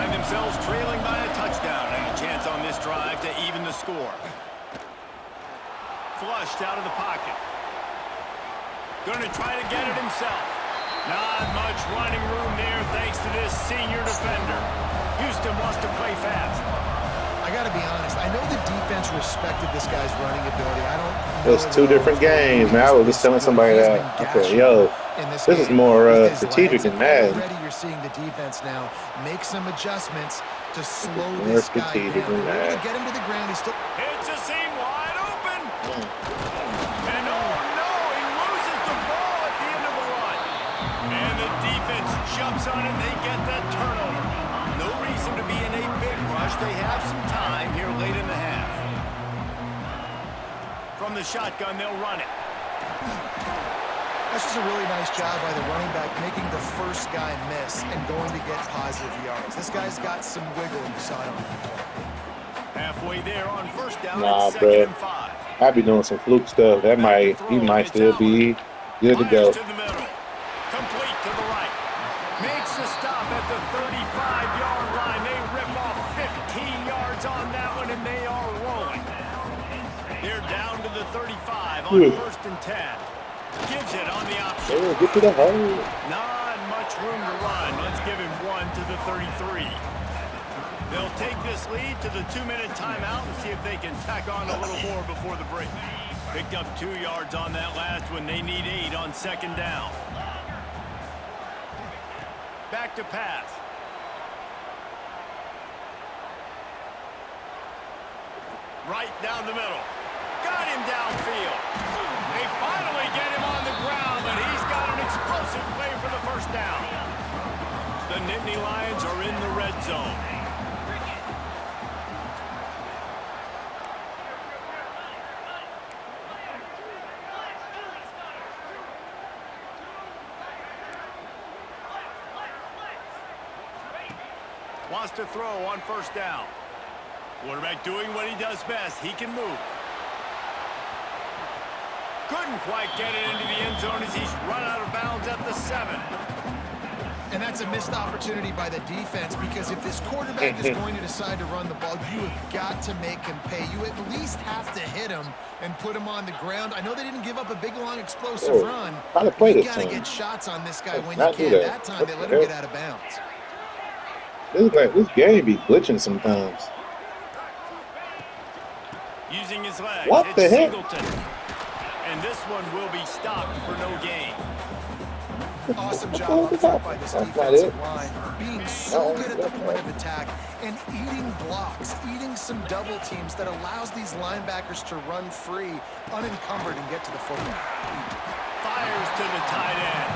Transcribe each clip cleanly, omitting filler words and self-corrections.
find themselves trailing by a touchdown and a chance on this drive to even the score. Flushed out of the pocket. Going to try to get it himself. Not much running room there thanks to this senior defender. Houston wants to play fast. I got to be honest. I know the defense respected this guy's running ability. I don't know. It's two different games, man. I was just telling somebody that. Okay, yo, this is more strategic than Madden. Already you're seeing the defense now make some adjustments to slow this guy down. They're able to get him to the ground. He's still... It's a seam wide open. And oh no, he loses the ball at the end of the run. And the defense jumps on it and they get that turnover. No reason to be in a big rush. They have some time here late in the half. From the shotgun, they'll run it. That's just a really nice job by the running back, making the first guy miss and going to get positive yards. This guy's got some wiggle inside him. Halfway there on first down, nah, second and 5. I'd be doing some fluke stuff. He might still be good to go. To the middle. Complete to the right. Makes a stop at the 35-yard line. They rip off 15 yards on that one, and they are rolling. They're down to the 35 on first and 10. Gives it on the option. Oh, get to the hole. Not much room to run. Let's give him 1 to the 33. They'll take this lead to the 2-minute timeout and see if they can tack on a little more before the break. Picked up 2 yards on that last one. They need 8 on second down. Back to pass. Right down the middle. Got him downfield. They finally get him on the ground, but he's got an explosive play for the first down. The Nittany Lions are in the red zone. Wants to throw on first down. Quarterback doing what he does best. He can move. Couldn't quite get it into the end zone as he's run out of bounds at the 7. And that's a missed opportunity by the defense because if this quarterback is going to decide to run the ball, you have got to make him pay. You at least have to hit him and put him on the ground. I know they didn't give up a big, long, explosive run. You got to get shots on this guy when you can. That time they let him get out of bounds. This game be glitching sometimes. Using his legs. What the heck? Singleton. And this one will be stopped for no gain. Awesome job up front by this defensive line. Being so good at the point of attack and eating blocks, eating some double teams that allows these linebackers to run free, unencumbered, and get to the football. Fires to the tight end.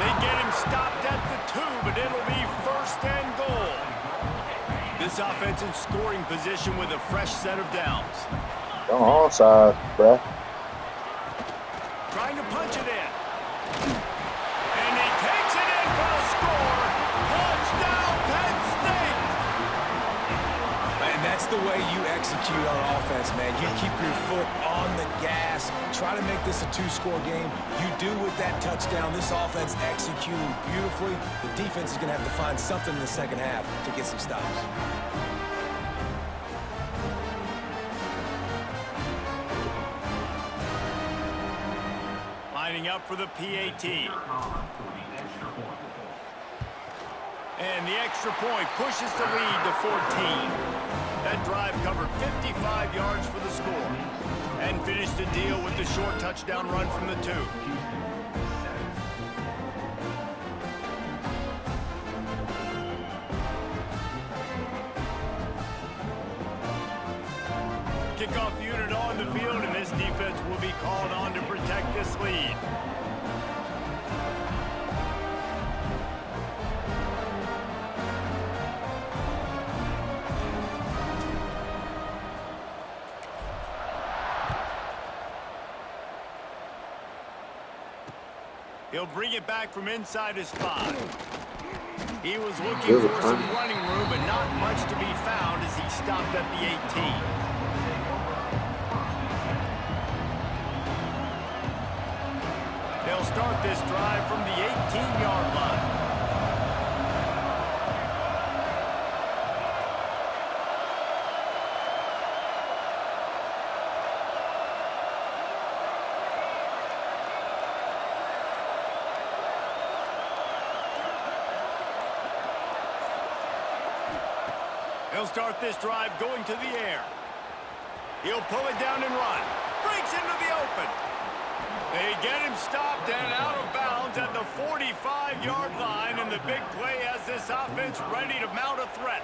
They get him stopped at the 2, but it'll be first and goal. This offense in scoring position with a fresh set of downs. Come on, side, bruh. Trying to punch it in. And he takes it in for a score. Touchdown, Penn State. And that's the way you execute on offense, man. You keep your foot on the gas. Try to make this a 2-score game. You do with that touchdown. This offense executing beautifully. The defense is going to have to find something in the second half to get some stops. Lining up for the PAT. And the extra point pushes the lead to 14. That drive covered 55 yards for the score and finished the deal with the short touchdown run from the 2. Kickoff unit on the field, and this defense will be called on to protect this lead. He'll bring it back from inside his 5. He was looking for some running room, but not much to be found as he stopped at the 18. They'll start this drive from the 18-yard line. He'll start this drive going to the air. He'll pull it down and run. Breaks into the open. They get him stopped and out of bounds at the 45-yard line, and the big play has this offense ready to mount a threat.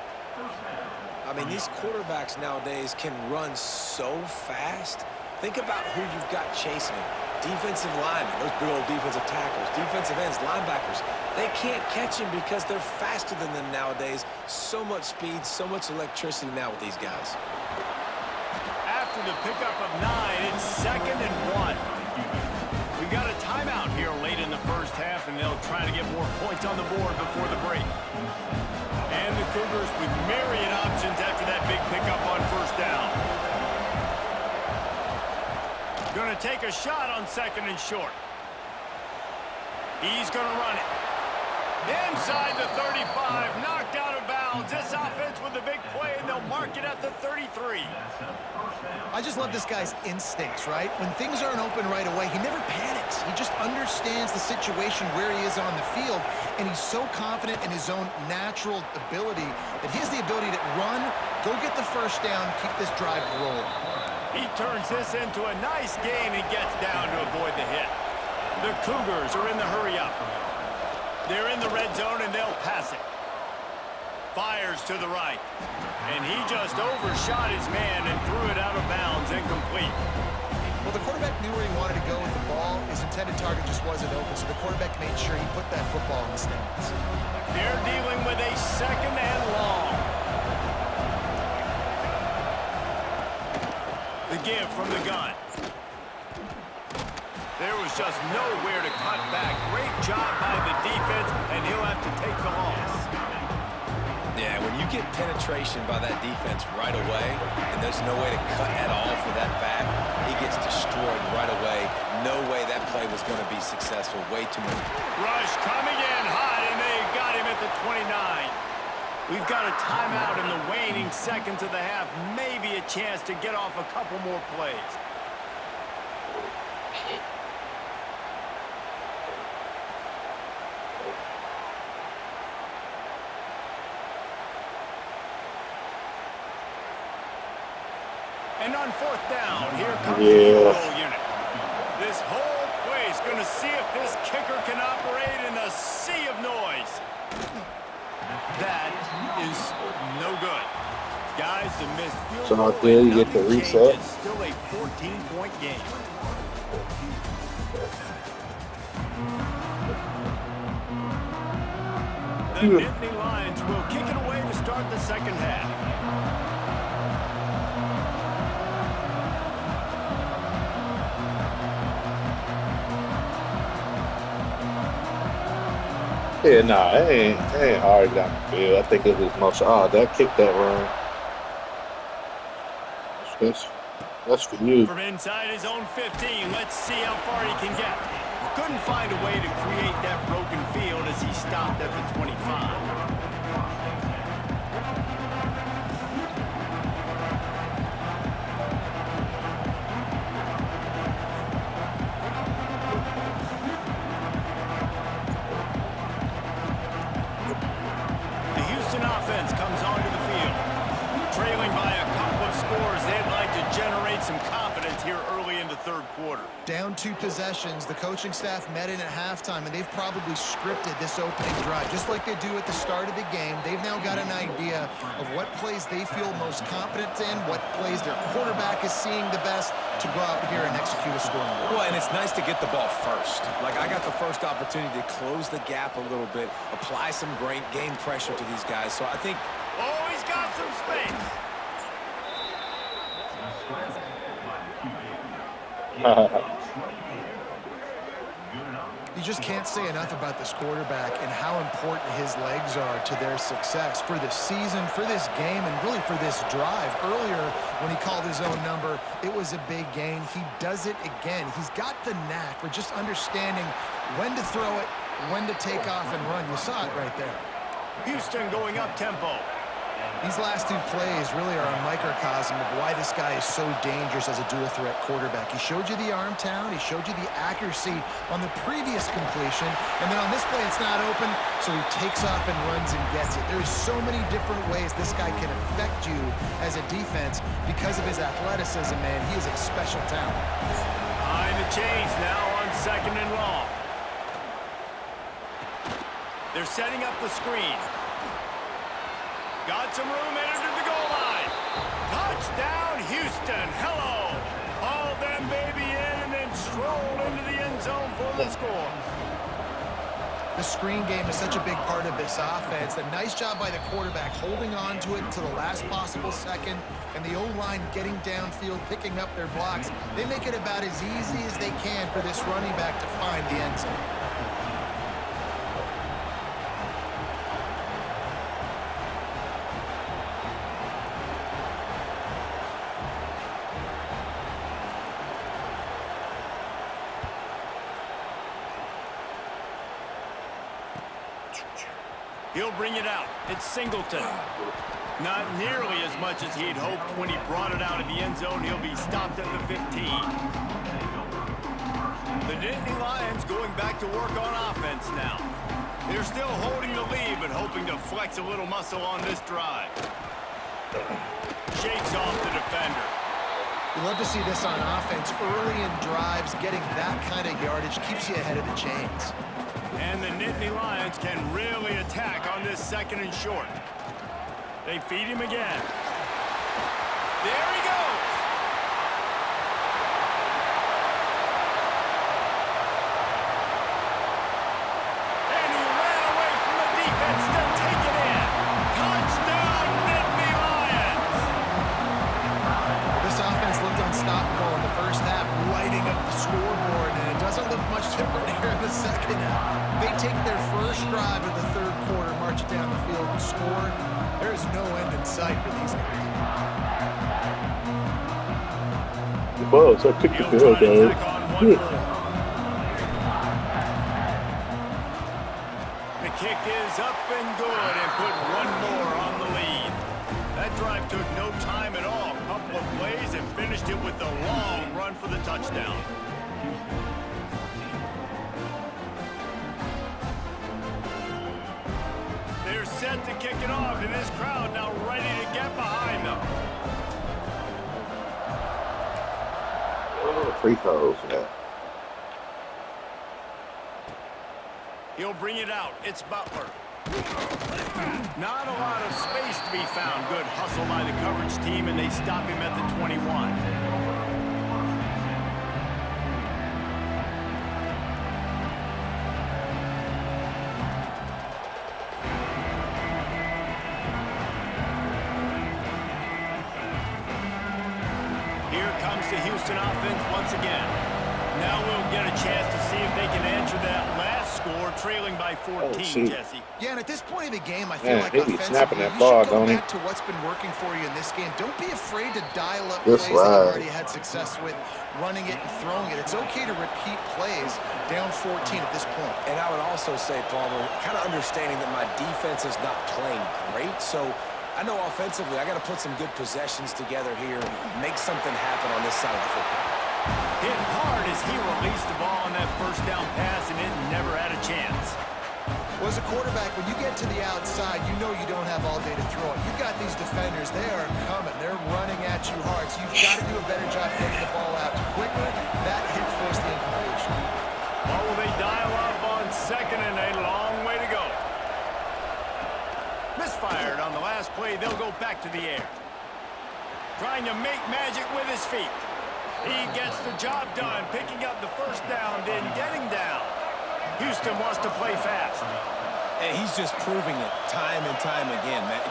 I mean, these quarterbacks nowadays can run so fast. Think about who you've got chasing them. Defensive linemen, those big old defensive tackles, defensive ends, linebackers. They can't catch him because they're faster than them nowadays. So much speed, so much electricity now with these guys. After the pickup of 9, it's 2nd and 1. We've got a timeout here late in the first half, and they'll try to get more points on the board before the break. And the Cougars with myriad options after that big pickup on first down. Going to take a shot on 2nd and short. He's going to run it. Inside the 35, knocked out of bounds. This offense with a big play, and they'll mark it at the 33. I just love this guy's instincts, right? When things aren't open right away, he never panics. He just understands the situation where he is on the field, and he's so confident in his own natural ability that he has the ability to run, go get the first down, keep this drive rolling. He turns this into a nice gain and gets down to avoid the hit. The Cougars are in the hurry-up. They're in the red zone, and they'll pass it. Fires to the right. And he just overshot his man and threw it out of bounds, incomplete. Well, the quarterback knew where he wanted to go with the ball. His intended target just wasn't open, so the quarterback made sure he put that football in the stands. They're dealing with a 2nd and long. The give from the gun. There was just nowhere to cut back. Great job by the defense, and he'll have to take the loss. Yeah, when you get penetration by that defense right away, and there's no way to cut at all for that back, he gets destroyed right away. No way that play was going to be successful. Way too many. Rush coming in hot, and they got him at the 29. We've got a timeout in the waning seconds of the half. Maybe a chance to get off a couple more plays. And on 4th down, here comes the control unit. This whole place going to see if this kicker can operate in a sea of noise. That is no good. Guys, the missed field So goal out there, and you get the nothing reset. changes. Still a 14-point game. The Nittany Lions will kick it away to start the second half. Yeah, nah, it ain't hard down the field. I think it was most that kicked that run. That's for you. From inside his own 15, let's see how far he can get. Couldn't find a way to create that broken field as he stopped at the 25. The Houston offense comes onto the field. Trailing by a couple of scores, they'd like to generate some confidence here early in the third quarter. Down 2 possessions, the coaching staff met in at halftime, and they've probably scripted this opening drive. Just like they do at the start of the game, they've now got an idea of what plays they feel most confident in, what plays their quarterback is seeing the best to go out here and execute a scoring drive. Well, and it's nice to get the ball first. Like, I got the first opportunity to close the gap a little bit, apply some great game pressure to these guys. So I think... Oh, he's got some space. You just can't say enough about this quarterback and how important his legs are to their success for this season, for this game, and really for this drive. Earlier, when he called his own number, it was a big gain. He does it again. He's got the knack for just understanding when to throw it, when to take off and run. You saw it right there. Houston going up tempo. These last two plays really are a microcosm of why this guy is so dangerous as a dual-threat quarterback. He showed you the arm talent. He showed you the accuracy on the previous completion. And then on this play, it's not open, so he takes off and runs and gets it. There's so many different ways this guy can affect you as a defense because of his athleticism, man. He is a special talent. Behind the chains now on 2nd and long. They're setting up the screen. Got some room, entered to the goal line. Touchdown, Houston. Hello. Haul them baby in and then stroll into the end zone for the score. The screen game is such a big part of this offense. A nice job by the quarterback holding on to it to the last possible second, and the O-line getting downfield, picking up their blocks. They make it about as easy as they can for this running back to find the end zone. He'll bring it out. It's Singleton. Not nearly as much as he'd hoped when he brought it out of the end zone. He'll be stopped at the 15. The Nittany Lions going back to work on offense now. They're still holding the lead, but hoping to flex a little muscle on this drive. Shakes off the defender. We love to see this on offense. Early in drives, getting that kind of yardage keeps you ahead of the chains. And the Nittany Lions can really attack on this 2nd and short. They feed him again. There he goes. And he ran away from the defense to take it in. Touchdown, Nittany Lions. This offense looked unstoppable in the first half, lighting up the scoreboard, and it doesn't look much different here in the second half. They take their first drive of the 3rd quarter, march it down the field, and score. There is no end in sight for these guys. Whoa, so kick the field goal. The kick is up and good and put one more on the lead. That drive took no time at all. A couple of plays and finished it with a long run for the touchdown. They're set to kick it off, and this crowd now ready to get behind them. Oh, free throws, yeah. He'll bring it out. It's Butler. Not a lot of space to be found. Good hustle by the coverage team, and they stop him at the 21. The Houston offense once again. Now we'll get a chance to see if they can answer that last score, trailing by 14, Jesse. Yeah, and at this point of the game, I feel like offensively, you should go back to what's been working for you in this game. Don't be afraid to dial up plays that you've already had success with, running it and throwing it. It's okay to repeat plays down 14 at this point. And I would also say, Palmer, kind of understanding that my defense is not playing great, so I know offensively I got to put some good possessions together here, make something happen on this side of the football. Hit hard as he released the ball on that first down pass, and it never had a chance. Well, as a quarterback, when you get to the outside, you know you don't have all day to throw it. You've got these defenders. They are coming. They're running at you hard, so you've got to do a better job getting the ball out quicker. That hit forced the incompletion. Or will they dial up on 2nd and a long way to go? Misfired on the last play. They'll go back to the air. Trying to make magic with his feet. He gets the job done, picking up the first down, then getting down. Houston wants to play fast. And he's just proving it time and time again, man.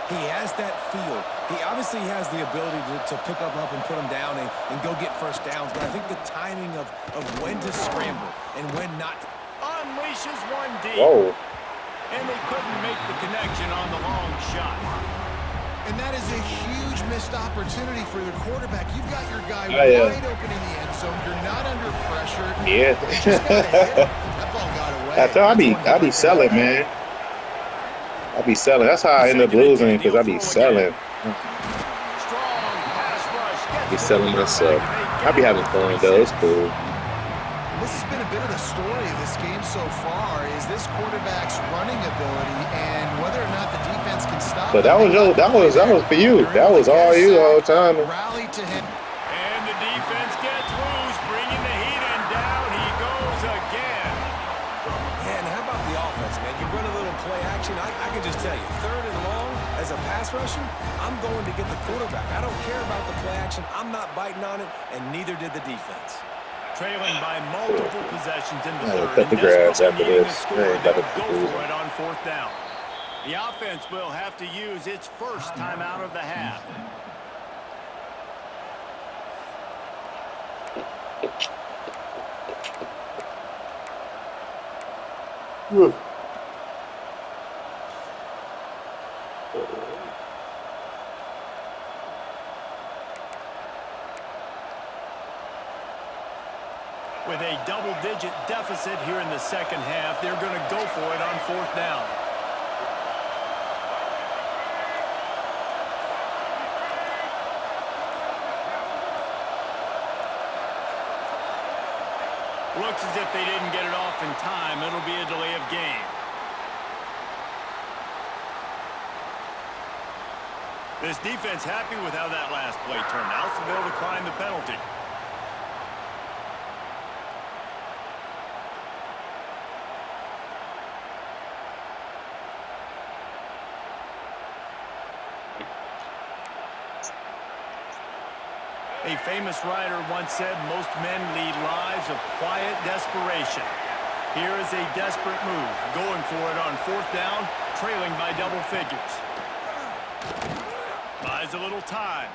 He has that feel. He obviously has the ability to pick them up and put them down and go get first downs. But I think the timing of when to scramble and when not. Unleashes one deep. Whoa. And they couldn't make the connection on the long shot. And that is a huge missed opportunity for the quarterback. You've got your guy wide open in the end zone. You're not under pressure. Yeah. Just gotta hit him. That ball got away. I be selling, man. I I be selling. That's how I end up losing because I be selling. Be selling myself. I be having fun though. It's cool. This has been a bit of the story of this game so far. Is this quarterback's running ability and whether or not the defense can stop. But that was for you. That was all you all the time. Rally to him. And the defense gets loose, bringing the heat, and down he goes again. Man, how about the offense, man? You run a little play action. I can just tell you, 3rd and long, as a pass rusher, I'm going to get the quarterback. I don't care about the play action. I'm not biting on it, and neither did the defense. Trailing by multiple possessions in the I third. cut the grass after Needing this. a score, they'll go for it on 4th down. The offense will have to use its first timeout of the half. With a double-digit deficit here in the second half, they're going to go for it on 4th down. Looks as if they didn't get it off in time. It'll be a delay of game. This defense happy with how that last play turned out, so they'll decline the penalty. A famous writer once said, most men lead lives of quiet desperation. Here is a desperate move, going for it on 4th down, trailing by double figures. Buys a little time.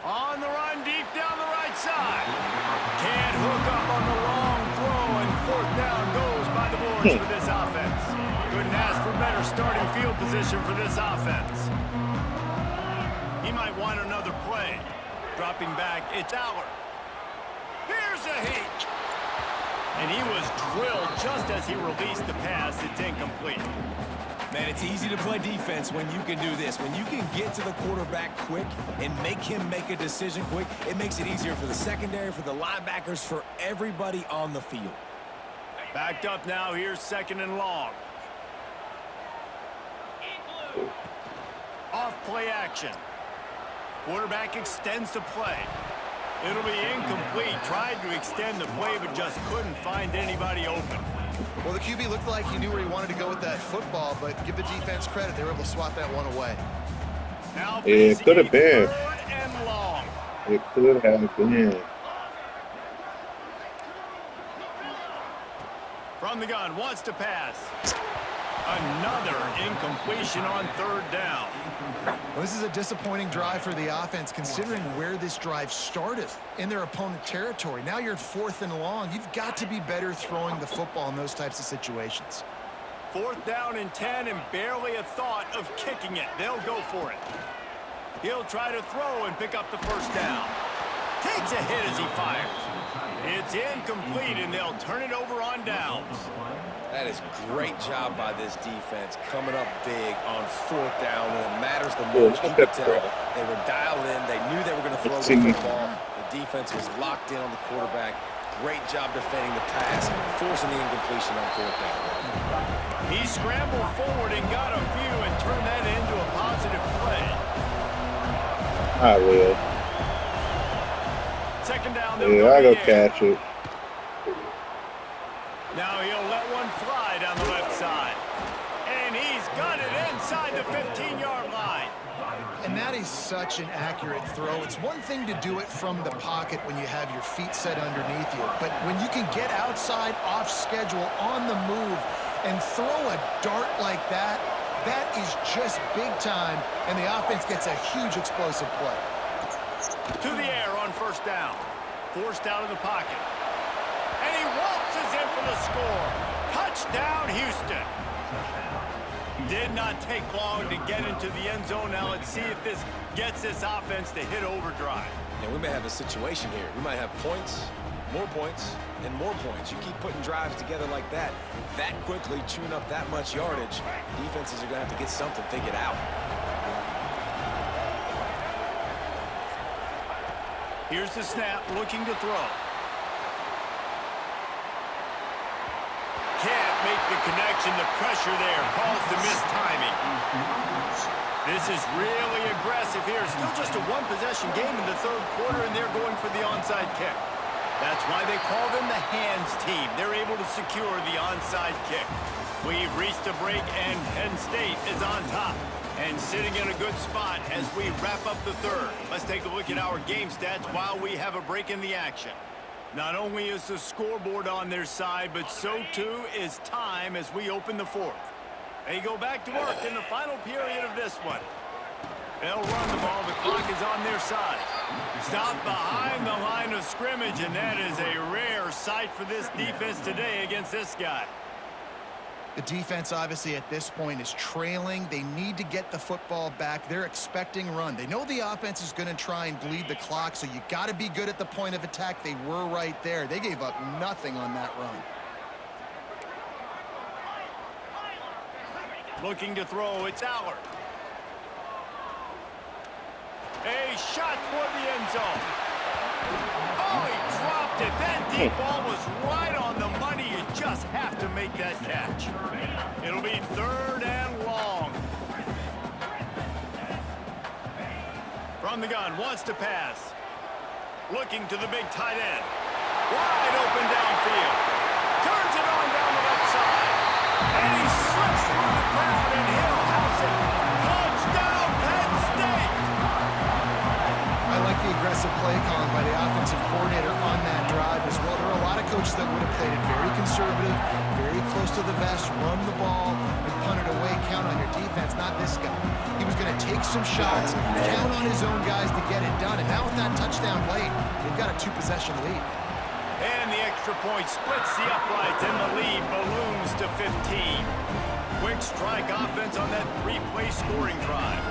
On the run, deep down the right side. Can't hook up on the long throw, and 4th down goes by the boards for this offense. Couldn't ask for better starting field position for this offense. He might want another play. Dropping back, it's Aller. Here's a hit. And he was drilled just as he released the pass. It's incomplete. Man, it's easy to play defense when you can do this. When you can get to the quarterback quick and make him make a decision quick, it makes it easier for the secondary, for the linebackers, for everybody on the field. Backed up now, here's 2nd and long. Off play action. Quarterback extends the play. It'll be incomplete. Tried to extend the play, but just couldn't find anybody open. Well, the QB looked like he knew where he wanted to go with that football, but give the defense credit. They were able to swat that one away. Now it could have been. 3rd and long. It could have been. From the gun, wants to pass. Another incompletion on 3rd down. Well, this is a disappointing drive for the offense, considering where this drive started, in their opponent territory. Now you're at 4th and long. You've got to be better throwing the football in those types of situations. 4th down and 10, and barely a thought of kicking it. They'll go for it. He'll try to throw and pick up the 1st down. Takes a hit as he fires. It's incomplete, and they'll turn it over on downs. That is great job by this defense, coming up big on 4th down when it matters the most. You could tell they were dialed in. They knew they were going to throw the football. The defense was locked in on the quarterback. Great job defending the pass, forcing the incompletion on 4th down. He scrambled forward and got a few and turned that into a positive play. I will. 2nd down. Yeah, I go catch it. Now he'll let one fly down the left side. And he's got it inside the 15-yard line. And that is such an accurate throw. It's one thing to do it from the pocket when you have your feet set underneath you, but when you can get outside, off schedule, on the move, and throw a dart like that, that is just big time, and the offense gets a huge explosive play. To the air on 1st down. Forced out of the pocket. And he waltzes in for the score. Touchdown, Houston. Did not take long to get into the end zone. Now let's see if this gets this offense to hit overdrive. And we may have a situation here. We might have points, more points, and more points. You keep putting drives together like that quickly, chewing up that much yardage, defenses are going to have to get something figured out. Here's the snap, looking to throw. Can't make the connection. The pressure there caused the missed timing. This is really aggressive here. Still just a one-possession game in the third quarter, and they're going for the onside kick. That's why they call them the hands team. They're able to secure the onside kick. We've reached a break, and Penn State is on top and sitting in a good spot as we wrap up the third. Let's take a look at our game stats while we have a break in the action. Not only is the scoreboard on their side, but so too is time as we open the fourth. They go back to work in the final period of this one. They'll run the ball. The clock is on their side. Stop behind the line of scrimmage, and that is a rare sight for this defense today against this guy. The defense, obviously, at this point is trailing. They need to get the football back. They're expecting run. They know the offense is going to try and bleed the clock, so you got to be good at the point of attack. They were right there. They gave up nothing on that run. Looking to throw, it's Allard. A shot toward the end zone. Oh, he dropped it. That deep ball was right on the money. You just have to make that catch. It'll be third and long. From the gun, wants to pass. Looking to the big tight end. Wide open downfield. Turns it on down the left side. And he slips through the crowd, and he'll house it. Touchdown, Penn State! I like the aggressive play calling by the offensive coordinator on that drive as well. There are a lot of coaches that would have played it very conservative, very close to the vest, run the ball, and punt it away, count on your defense. Not this guy. He was going to take some shots, count on his own guys to get it done. And now with that touchdown late, they've got a two-possession lead. And the extra point splits the uprights, and the lead balloons to 15. Quick strike offense on that three-play scoring drive.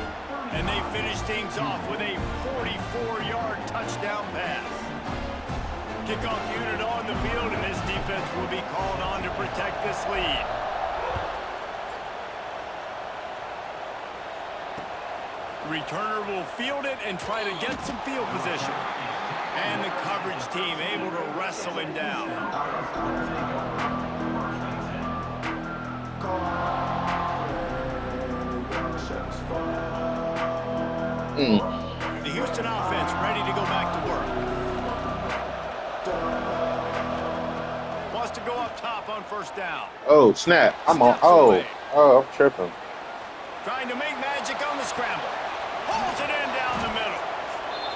And they finish things off with a 44-yard touchdown pass. Kickoff unit on the field, and this defense will be called on to protect this lead. Returner will field it and try to get some field position. And the coverage team able to wrestle him down. The Houston offense ready to go back to work. Wants to go up top on first down. Oh, snap. I'm on. Oh, I'm tripping. Trying to make magic on the scramble. Pulls it in down the middle.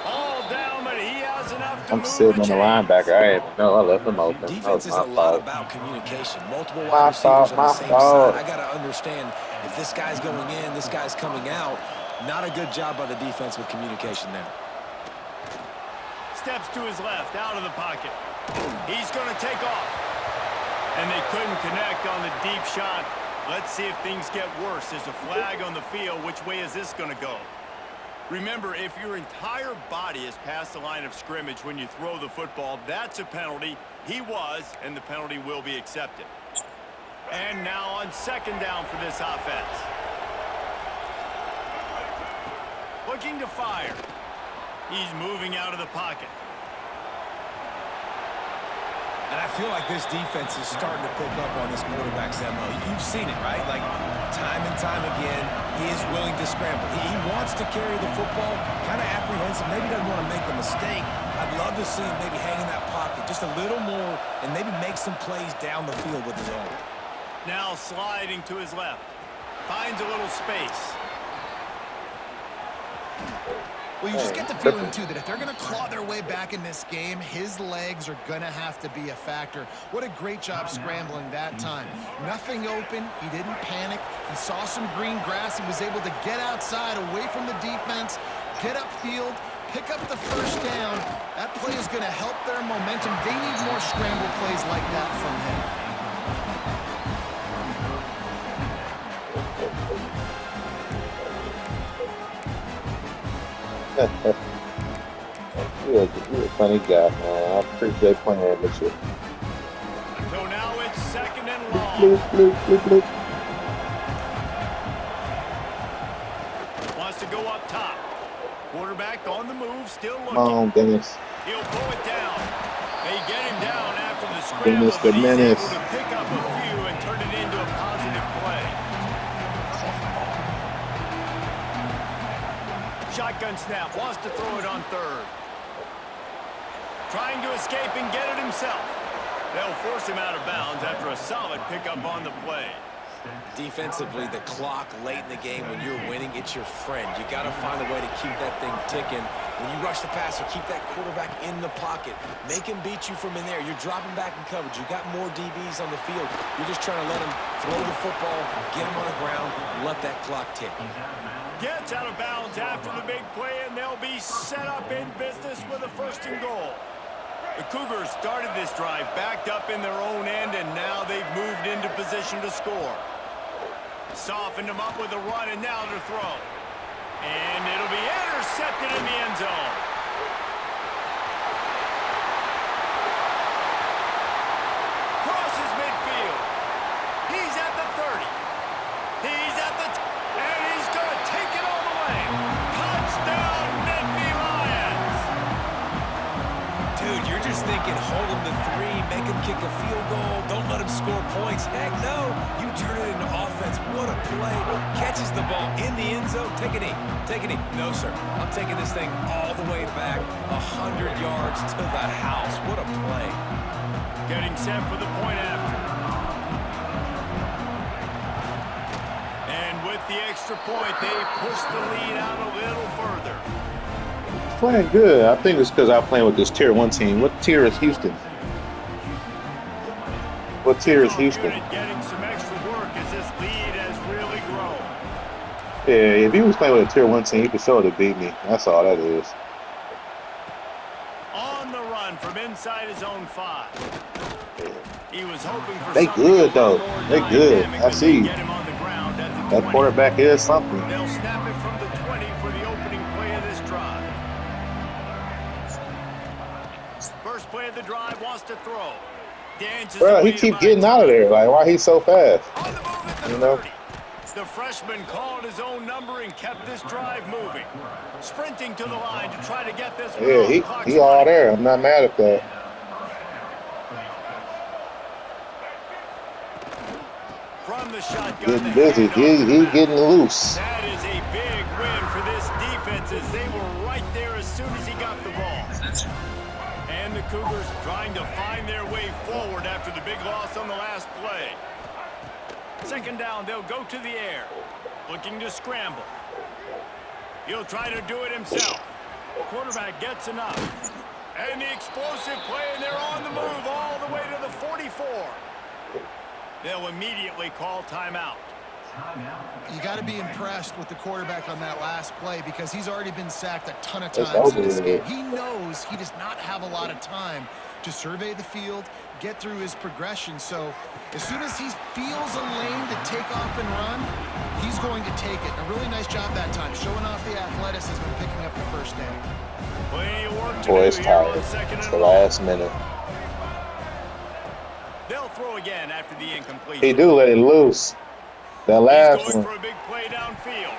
All down, but he has enough to I'm move sitting on the linebacker. I didn't know I left him open. Defense is a lot fault. about communication. Multiple My wide receivers fault, on the my same fault. side. I got to understand if this guy's going in, this guy's coming out. Not a good job by the defense with communication there. Steps to his left, out of the pocket. He's going to take off. And they couldn't connect on the deep shot. Let's see if things get worse. There's a flag on the field. Which way is this going to go? Remember, if your entire body is past the line of scrimmage when you throw the football, that's a penalty. He was, and the penalty will be accepted. And now on second down for this offense. Looking to fire. He's moving out of the pocket. And I feel like this defense is starting to pick up on this quarterback's MO. You've seen it, right? Like, time and time again, he is willing to scramble. He wants to carry the football, kind of apprehensive, maybe doesn't want to make a mistake. I'd love to see him maybe hang in that pocket just a little more and maybe make some plays down the field with his own. Now sliding to his left. Finds a little space. Well, you just get the feeling, too, that if they're going to claw their way back in this game, his legs are going to have to be a factor. What a great job scrambling that time. Nothing open. He didn't panic. He saw some green grass. He was able to get outside, away from the defense, get upfield, pick up the first down. That play is going to help their momentum. They need more scramble plays like that from him. You're a funny guy, man. I appreciate playing with you. So now it's 2nd and long. Bloop, bloop, bloop, bloop. Wants to go up top. Quarterback on the move, still looking. Come on, Dennis. He'll pull it down. They get him down after the scramble, Dennis the but he's menace. able to pick up a few and turn it into a positive play. Shotgun snap, wants to throw it on 3rd. Trying to escape and get it himself. They'll force him out of bounds after a solid pickup on the play. Defensively, the clock late in the game, when you're winning, it's your friend. You got to find a way to keep that thing ticking. When you rush the passer, keep that quarterback in the pocket. Make him beat you from in there. You're dropping back in coverage. You got more DBs on the field. You're just trying to let him throw the football, get him on the ground, let that clock tick. Gets out of bounds after the big play, and they'll be set up in business with a 1st and goal. The Cougars started this drive backed up in their own end, and now they've moved into position to score. Softened them up with a run, and now to throw. And it'll be intercepted in the end zone. Crosses midfield. He's at the 30. He's at the and he's going to take it all the way. Touchdown, Nittany Lions. Dude, you're just thinking, hold him to 3, make him kick a field goal, don't let him score points. Heck no, you turn it into offense. What a play. Catches the ball in the end zone. Take a knee. Take a knee. No, sir. I'm taking this thing all the way back 100 yards to the house. What a play. Getting set for the point after. And with the extra point, they push the lead out a little further. Playing good. I think it's because I'm playing with this Tier 1 team. What tier is Houston? What tier is Houston? Getting some extra work as this lead has really grown. Yeah, if he was playing with a Tier 1 team, he could sure have beat me. That's all that is. On the run from inside his own 5. He was hoping for They something good, a little though. more They good. dynamic, I but see. they get him on the ground at the That 20. quarterback is something. They'll snap it from the 20 for the opening play of this drive. First play of the drive, wants to throw. Dances Bro, he away keep about getting out of there. Like, why he so fast? on the move at the You know? 30. The freshman called his own number and kept this drive moving. Sprinting to the line to try to get this one Yeah, off. Clock's he all running. there. I'm not mad at that. From the shotgun. Getting the busy. handoff. He getting loose. That is a big win for this defense as they were right there as soon as he got the ball. And the Cougars trying to find their way forward after the big loss on the last play. 2nd down, they'll go to the air. Looking to scramble. He'll try to do it himself. Quarterback gets enough. And the explosive play, and they're on the move all the way to the 44. They'll immediately call timeout. You got to be impressed with the quarterback on that last play because he's already been sacked a ton of It's times in over this game. with. He knows he does not have a lot of time to survey the field, get through his progression. So as soon as he feels a lane to take off and run, he's going to take it. A really nice job that time, showing off the athleticism and picking up the first down. Plenty of work to Boy, do it's here on tired. 2nd It's and the long. last minute. They'll throw again after the incompletion. He do let it loose. That last He's going one. for a big play downfield.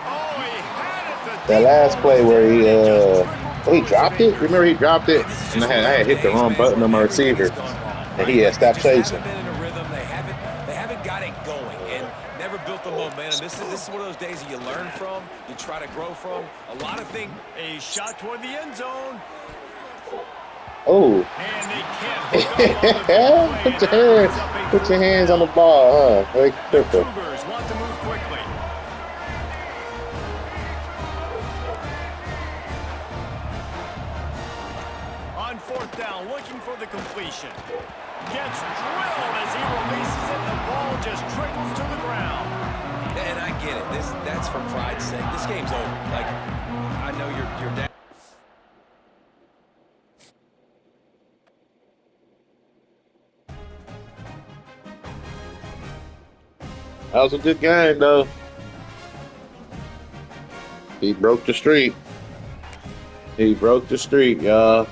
Oh, he had it. That last play where he dropped it. Remember he dropped it, and I had hit the wrong button on my receiver, and he had stopped chasing. They haven't been in a rhythm. They haven't got it going and never built the momentum. This is one of those days that you learn from, you try to grow from. A lot of things. A shot toward the end zone. Oh. And they can't hook up on the big play. Put your hands on the ball, huh? Very The quickly. Cougars want to move quickly. On 4th down, looking for the completion. Gets drilled as he releases it, and the ball just trickles to the ground. And I get it. That's for pride's sake. This game's over. Like, I know you're down. That was a good game, though. He broke the streak. He broke the streak, y'all.